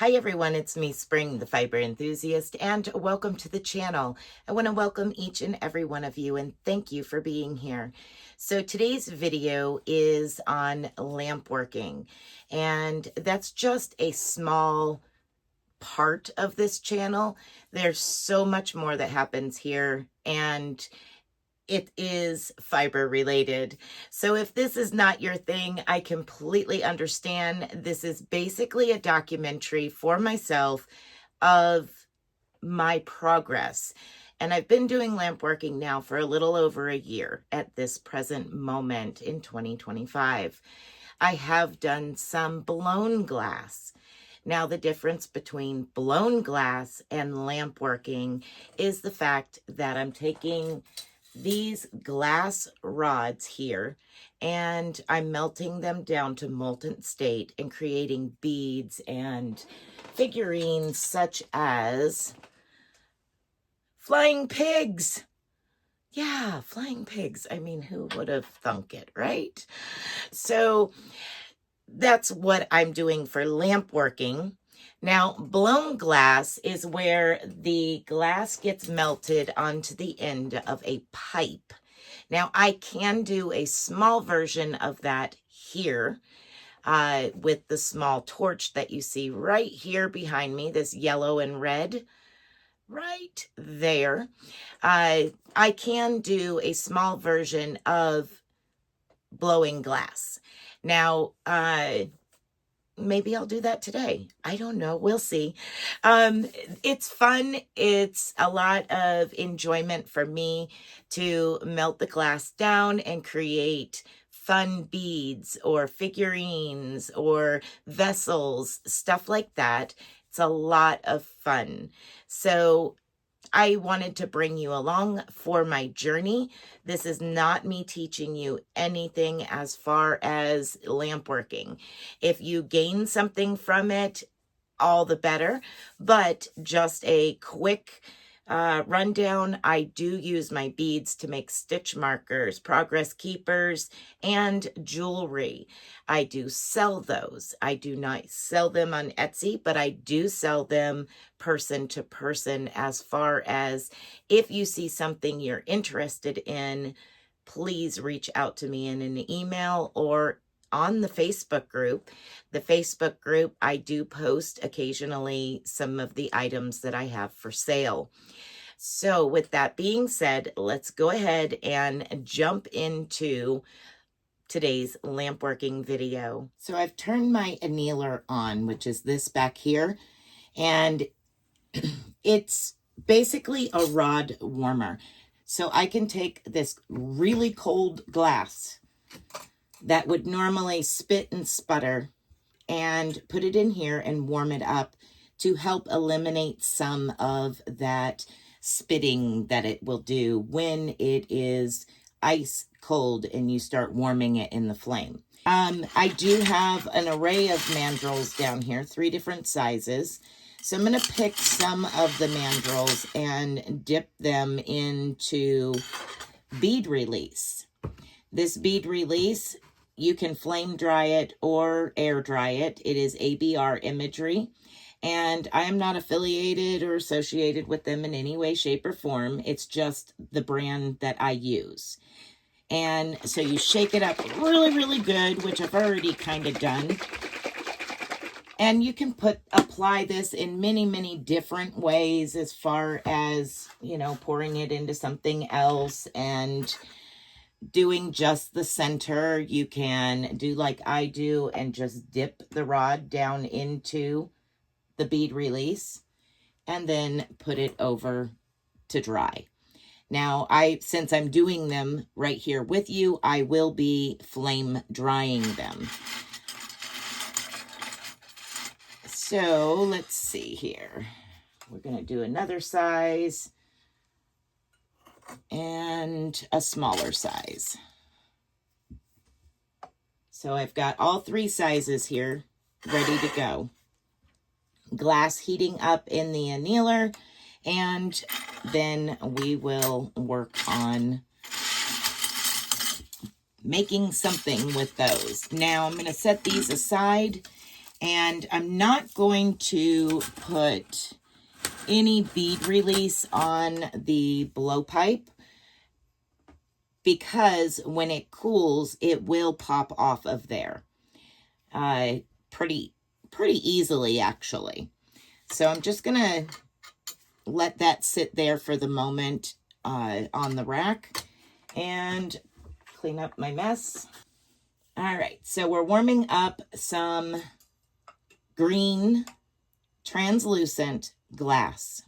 Hi everyone, it's me, Spring, the fiber enthusiast, and welcome to the channel. I want to welcome each and every one of you and thank you for being here. So today's video is on lamp working, and that's just a small part of this channel. There's so much more that happens here, and it is fiber related. So if this is not your thing, I completely understand. This is basically a documentary for myself of my progress. And I've been doing lamp working now for a little over a year at this present moment in 2025. I have done some blown glass. Now, the difference between blown glass and lamp working is the fact that I'm taking these glass rods here and I'm melting them down to molten state and creating beads and figurines such as flying pigs. Yeah, flying pigs. I mean, who would have thunk it, right? So that's what I'm doing for lamp working. Now, blown glass is where the glass gets melted onto the end of a pipe. Now, I can do a small version of that here with the small torch that you see right here behind me, this yellow and red, right there. I can do a small version of blowing glass. Now, maybe I'll do that today. I don't know. We'll see. It's fun. It's a lot of enjoyment for me to melt the glass down and create fun beads or figurines or vessels, stuff like that. It's a lot of fun. So I wanted to bring you along for my journey. This is not me teaching you anything as far as lamp working. If you gain something from it, all the better, but just a quick rundown. I do use my beads to make stitch markers, progress keepers, and jewelry. I do sell those. I do not sell them on Etsy, but I do sell them person to person. As far as if you see something you're interested in, please reach out to me in an email or on the Facebook group. The Facebook group, I do post occasionally some of the items that I have for sale. So with that being said, let's go ahead and jump into today's lamp working video. So I've turned my annealer on, which is this back here, and it's basically a rod warmer. So I can take this really cold glass that would normally spit and sputter and put it in here and warm it up to help eliminate some of that spitting that it will do when it is ice cold and you start warming it in the flame. I do have an array of mandrels down here, 3 different sizes. So I'm going to pick some of the mandrels and dip them into bead release. This bead release, you can flame dry it or air dry it. It is ABR Imagery. And I am not affiliated or associated with them in any way, shape, or form. It's just the brand that I use. And so you shake it up really, really good, which I've already kind of done. And you can apply this in many, many different ways as far as, you know, pouring it into something else and doing just the center. You can do like I do and just dip the rod down into the bead release and then put it over to dry. Now, since I'm doing them right here with you, I will be flame drying them. So let's see here. We're going to do another size and a smaller size. So I've got all 3 sizes here ready to go. Glass heating up in the annealer, and then we will work on making something with those. Now I'm going to set these aside And I'm not going to put any bead release on the blowpipe because when it cools, it will pop off of there pretty easily, actually. So I'm just going to let that sit there for the moment on the rack and clean up my mess. All right, so we're warming up some green translucent glass.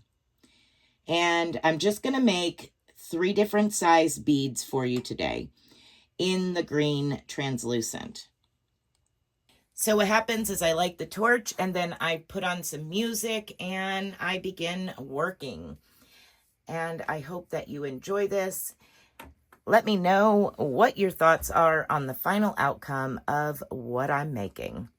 And I'm just going to make 3 different size beads for you today in the green translucent. So what happens is I light the torch and then I put on some music and I begin working. And I hope that you enjoy this. Let me know what your thoughts are on the final outcome of what I'm making.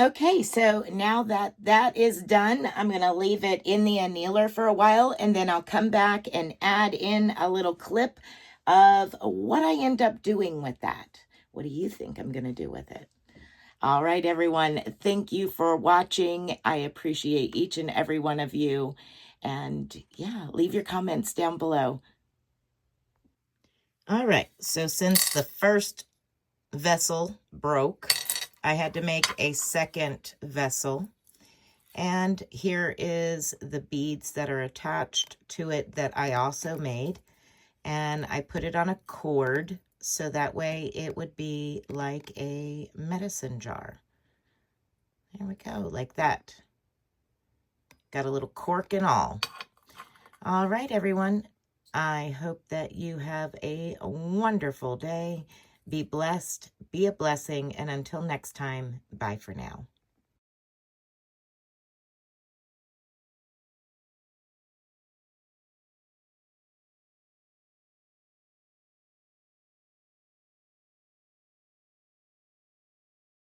Okay, so now that that is done, I'm going to leave it in the annealer for a while, and then I'll come back and add in a little clip of what I end up doing with that. What do you think I'm going to do with it? All right, everyone. Thank you for watching. I appreciate each and every one of you. And yeah, leave your comments down below. All right, so since the first vessel broke, I had to make a second vessel. And here is the beads that are attached to it that I also made. And I put it on a cord so that way it would be like a medicine jar. There we go, like that. Got a little cork and all. All right, everyone. I hope that you have a wonderful day. Be blessed, be a blessing, and until next time, bye for now.